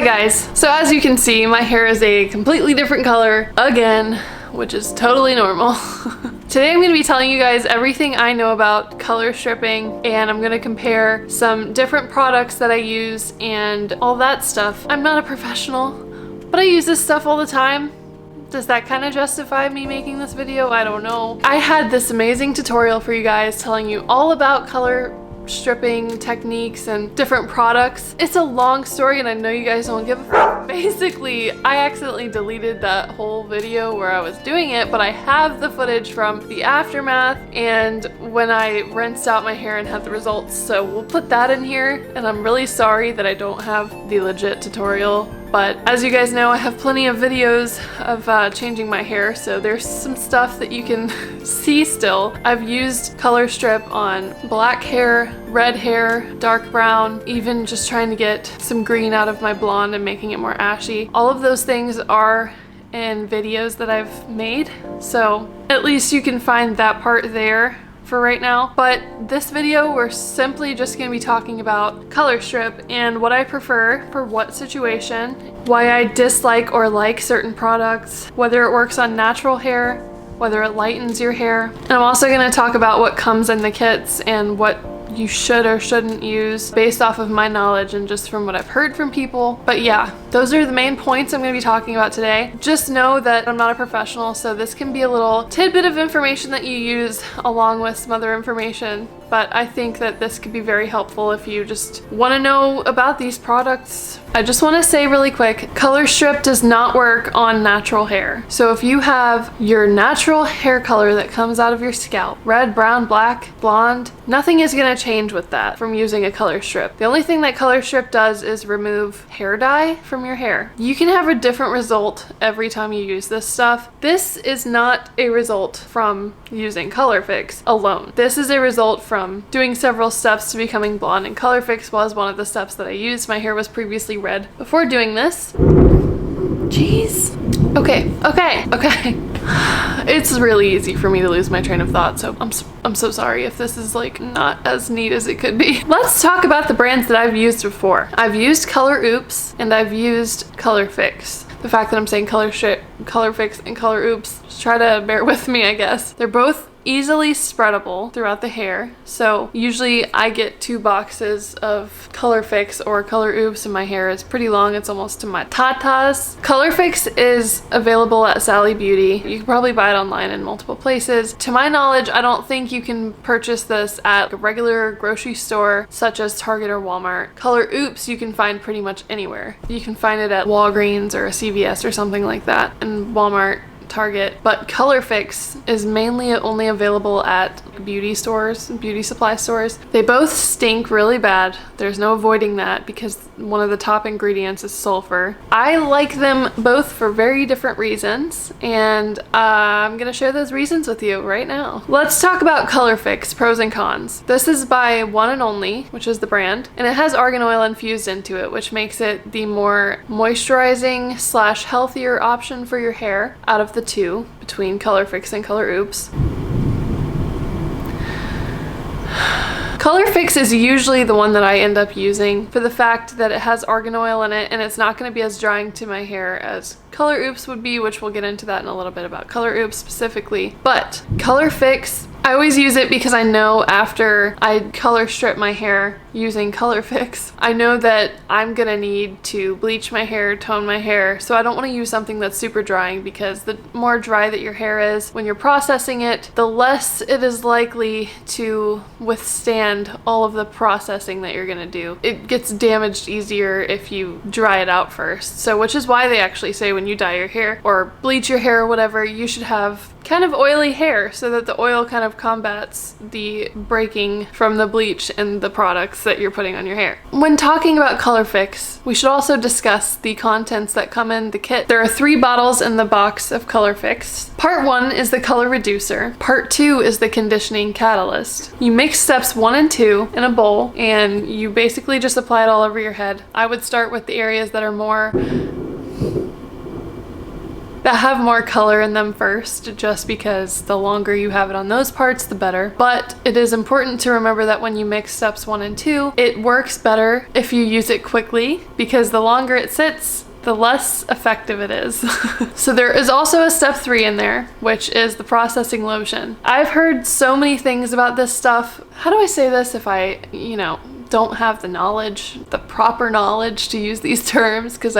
Hi guys, so as you can see, my hair is a completely different color again, which is totally normal. Today I'm going to be telling you guys everything I know about color stripping, and I'm going to compare some different products that I use and all that stuff. I'm not a professional, but I use this stuff all the time. Does that kind of justify me making this video? I don't know. I had this amazing tutorial for you guys telling you all about color stripping techniques and different products. It's a long story and I know you guys don't give a fuck. Basically, I accidentally deleted that whole video where I was doing it, but I have the footage from the aftermath and when I rinsed out my hair and had the results, so we'll put that in here. And I'm really sorry that I don't have the legit tutorial, but as you guys know, I have plenty of videos of changing my hair, so there's some stuff that you can see still. I've used color strip on black hair, red hair, dark brown, even just trying to get some green out of my blonde and making it more ashy. All of those things are in videos that I've made, so at least you can find that part there for right now. But this video, we're simply just going to be talking about color strip and what I prefer for what situation, why I dislike or like certain products, whether it works on natural hair, whether it lightens your hair. And I'm also going to talk about what comes in the kits and what you should or shouldn't use based off of my knowledge and just from what I've heard from people. But yeah, those are the main points I'm going to be talking about today. Just know that I'm not a professional, so this can be a little tidbit of information that you use along with some other information. But I think that this could be very helpful if you just want to know about these products. I just want to say really quick, color strip does not work on natural hair. So if you have your natural hair color that comes out of your scalp, red, brown, black, blonde, nothing is going to change with that from using a color strip. The only thing that color strip does is remove hair dye from your hair. You can have a different result every time you use this stuff. This is not a result from using Colorfix alone. This is a result from doing several steps to becoming blonde, and Colorfix was one of the steps that I used. My hair was previously red before doing this. Jeez. Okay. It's really easy for me to lose my train of thought, so I'm so sorry if this is like not as neat as it could be. Let's talk about the brands that I've used before. I've used Color Oops and I've used Colorfix. The fact that I'm saying Colorfix and Color Oops, just try to bear with me, I guess. They're both easily spreadable throughout the hair, so usually I get 2 boxes of Colorfix or Color Oops and my hair is pretty long. It's almost to my tatas. Colorfix is available at Sally Beauty. You can probably buy it online in multiple places. To my knowledge, I don't think you can purchase this at a regular grocery store such as Target or Walmart. Color Oops you can find pretty much anywhere. You can find it at Walgreens or a CVS or something like that, and Walmart, Target, but Colorfix is mainly only available at beauty stores, beauty supply stores. They both stink really bad. There's no avoiding that because one of the top ingredients is sulfur. I like them both for very different reasons, and I'm gonna share those reasons with you right now. Let's talk about Colorfix pros and cons. This is by One and Only, which is the brand, and it has argan oil infused into it, which makes it the more moisturizing / healthier option for your hair out of the two between Colorfix and Color Oops. Colorfix is usually the one that I end up using for the fact that it has argan oil in it and it's not going to be as drying to my hair as Color Oops would be, which we'll get into that in a little bit about Color Oops specifically. But Colorfix, I always use it because I know after I color strip my hair using Colorfix, I know that I'm gonna need to bleach my hair, tone my hair, so I don't want to use something that's super drying because the more dry that your hair is when you're processing it, the less it is likely to withstand all of the processing that you're gonna do. It gets damaged easier if you dry it out first. So which is why they actually say when you dye your hair or bleach your hair or whatever, you should have kind of oily hair so that the oil kind of combats the breaking from the bleach and the products that you're putting on your hair. When talking about Colorfix, we should also discuss the contents that come in the kit. There are 3 bottles in the box of Colorfix. Part 1 is the color reducer. Part 2 is the conditioning catalyst. You mix steps 1 and 2 in a bowl and you basically just apply it all over your head. I would start with the areas that are more that have more color in them first, just because the longer you have it on those parts, the better. But it is important to remember that when you mix steps 1 and 2, it works better if you use it quickly, because the longer it sits, the less effective it is. So there is also a step 3 in there, which is the processing lotion. I've heard so many things about this stuff. How do I say this if I, don't have the knowledge, the proper knowledge to use these terms, because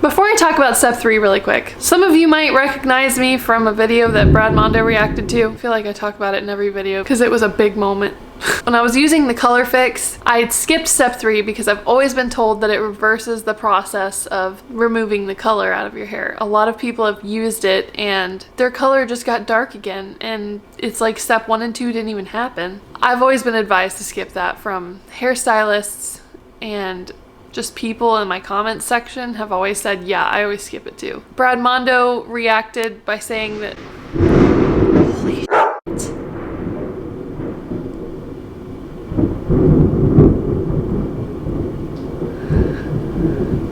Before I talk about step 3 really quick, some of you might recognize me from a video that Brad Mondo reacted to. I feel like I talk about it in every video because it was a big moment. When I was using the Colorfix, I'd skipped step 3 because I've always been told that it reverses the process of removing the color out of your hair. A lot of people have used it and their color just got dark again, and it's like step 1 and 2 didn't even happen. I've always been advised to skip that from hairstylists, and just people in my comments section have always said, yeah, I always skip it too. Brad Mondo reacted by saying that, holy shit.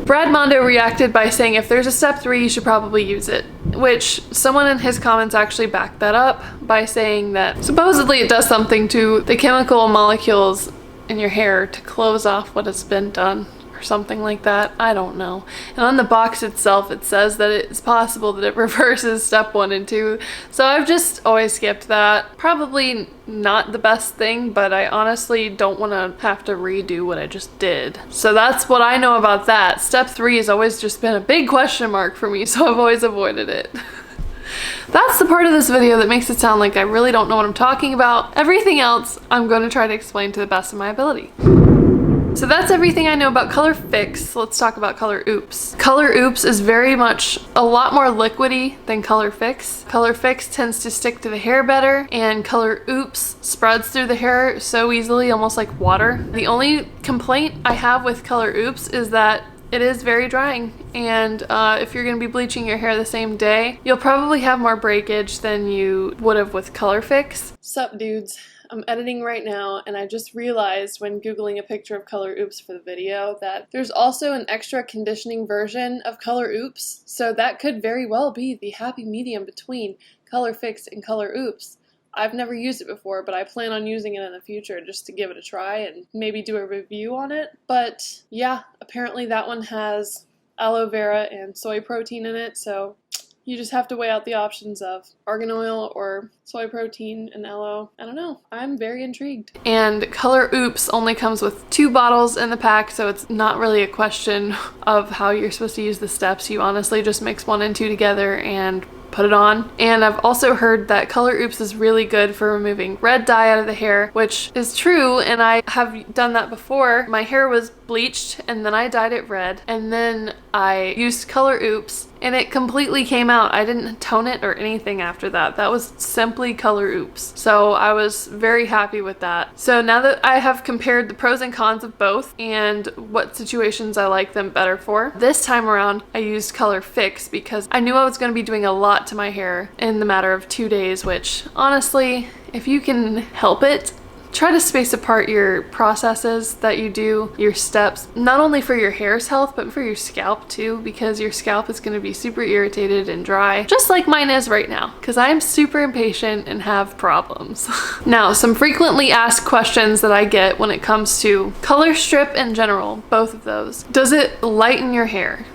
Brad Mondo reacted by saying if there's a step 3, you should probably use it, which someone in his comments actually backed that up by saying that supposedly it does something to the chemical molecules in your hair to close off what has been done, or something like that. I don't know. And on the box itself it says that it's possible that it reverses step 1 and 2, so I've just always skipped that. Probably not the best thing, but I honestly don't want to have to redo what I just did. So that's what I know about that. Step 3 has always just been a big question mark for me, so I've always avoided it. That's the part of this video that makes it sound like I really don't know what I'm talking about. Everything else I'm going to try to explain to the best of my ability. So that's everything I know about Colorfix. Let's talk about Color Oops. Color Oops is very much a lot more liquidy than Colorfix. Colorfix tends to stick to the hair better, and Color Oops spreads through the hair so easily, almost like water. The only complaint I have with Color Oops is that it is very drying, and if you're going to be bleaching your hair the same day, you'll probably have more breakage than you would have with Colorfix. Sup dudes, I'm editing right now, and I just realized when googling a picture of Color Oops for the video that there's also an extra conditioning version of Color Oops, so that could very well be the happy medium between Colorfix and Color Oops. I've never used it before, but I plan on using it in the future just to give it a try and maybe do a review on it. But yeah, apparently that one has aloe vera and soy protein in it, so you just have to weigh out the options of argan oil or soy protein and aloe. I don't know. I'm very intrigued. And Color Oops only comes with 2 bottles in the pack, so it's not really a question of how you're supposed to use the steps. You honestly just mix 1 and 2 together and put it on. And I've also heard that Color Oops is really good for removing red dye out of the hair, which is true, and I have done that before. My hair was bleached and then I dyed it red, and then I used Color Oops and it completely came out. I didn't tone it or anything after that. That was simply Color Oops. So I was very happy with that. So now that I have compared the pros and cons of both and what situations I like them better for, this time around I used Colorfix because I knew I was going to be doing a lot to my hair in the matter of 2 days, which honestly, if you can help it, try to space apart your processes that you do, your steps, not only for your hair's health, but for your scalp too, because your scalp is going to be super irritated and dry, just like mine is right now, because I'm super impatient and have problems. Now, some frequently asked questions that I get when it comes to color strip in general, both of those. Does it lighten your hair?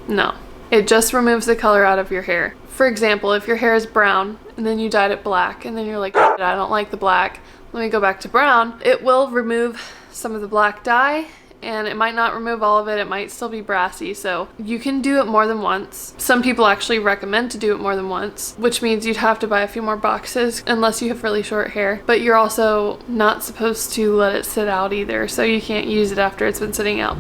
No. It just removes the color out of your hair. For example, if your hair is brown and then you dyed it black and then you're like, I don't like the black, let me go back to brown, it will remove some of the black dye, and it might not remove all of it. It might still be brassy, so you can do it more than once. Some people actually recommend to do it more than once, which means you'd have to buy a few more boxes unless you have really short hair, but you're also not supposed to let it sit out either, so you can't use it after it's been sitting out.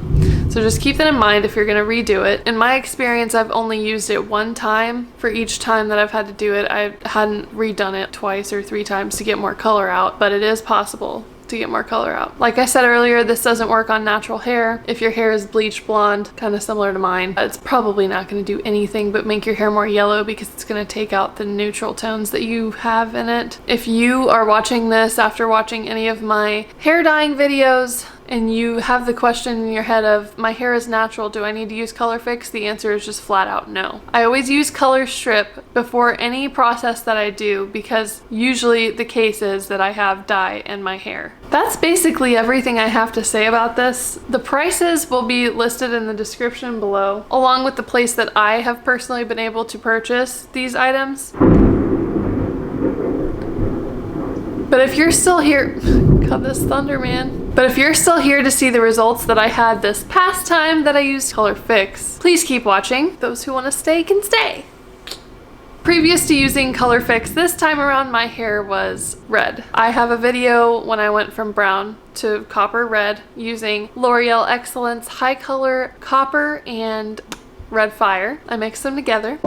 So just keep that in mind if you're going to redo it. In my experience, I've only used it 1 time for each time that I've had to do it. I hadn't redone it 2 or 3 times to get more color out, but it is possible to get more color out. Like I said earlier, this doesn't work on natural hair. If your hair is bleach blonde, kind of similar to mine, it's probably not going to do anything but make your hair more yellow because it's going to take out the neutral tones that you have in it. If you are watching this after watching any of my hair dyeing videos, and you have the question in your head of, my hair is natural, do I need to use Colorfix? The answer is just flat out no. I always use Color Strip before any process that I do because usually the case is that I have dye in my hair. That's basically everything I have to say about this. The prices will be listed in the description below, along with the place that I have personally been able to purchase these items. But if you're still here, God, this thunder, man. But if you're still here to see the results that I had this past time that I used Colorfix, please keep watching. Those who want to stay can stay. Previous to using Colorfix, this time around my hair was red. I have a video when I went from brown to copper red using L'Oreal Excellence High Color Copper and Red Fire. I mixed them together.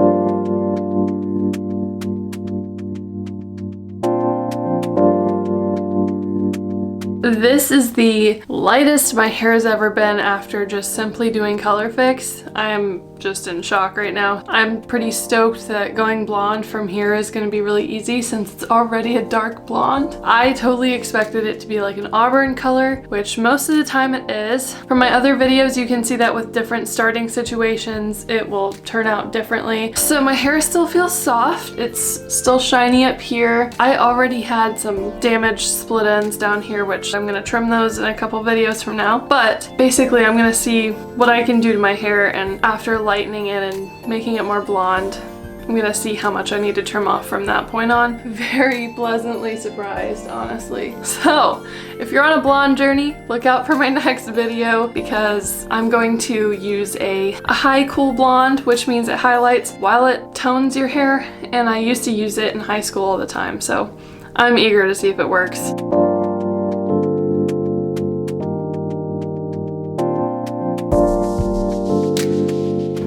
This is the lightest my hair has ever been after just simply doing Colorfix. I am just in shock right now. I'm pretty stoked that going blonde from here is going to be really easy since it's already a dark blonde. I totally expected it to be like an auburn color, which most of the time it is. From my other videos, you can see that with different starting situations, it will turn out differently. So my hair still feels soft. It's still shiny up here. I already had some damaged split ends down here, which I'm gonna trim those in a couple videos from now. But basically, I'm gonna see what I can do to my hair, and after lightening it and making it more blonde, I'm gonna see how much I need to trim off from that point on. Very pleasantly surprised, honestly. So, if you're on a blonde journey, look out for my next video because I'm going to use a high cool blonde, which means it highlights while it tones your hair, and I used to use it in high school all the time, so I'm eager to see if it works.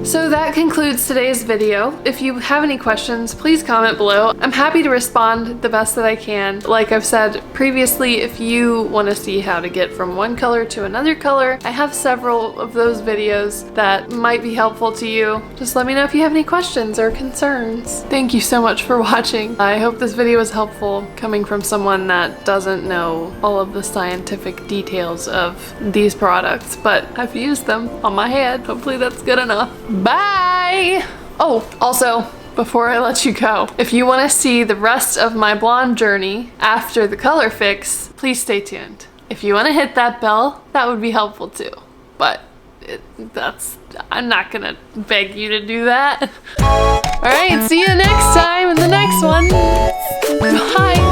So that concludes today's video. If you have any questions, please comment below. I'm happy to respond the best that I can. Like I've said previously, if you want to see how to get from one color to another color, I have several of those videos that might be helpful to you. Just let me know if you have any questions or concerns. Thank you so much for watching. I hope this video was helpful coming from someone that doesn't know all of the scientific details of these products, but I've used them on my head. Hopefully that's good enough. Bye! Oh, also, before I let you go, if you want to see the rest of my blonde journey after the Colorfix, please stay tuned. If you want to hit that bell, that would be helpful too. But I'm not gonna beg you to do that. Alright, see you next time in the next one. Bye!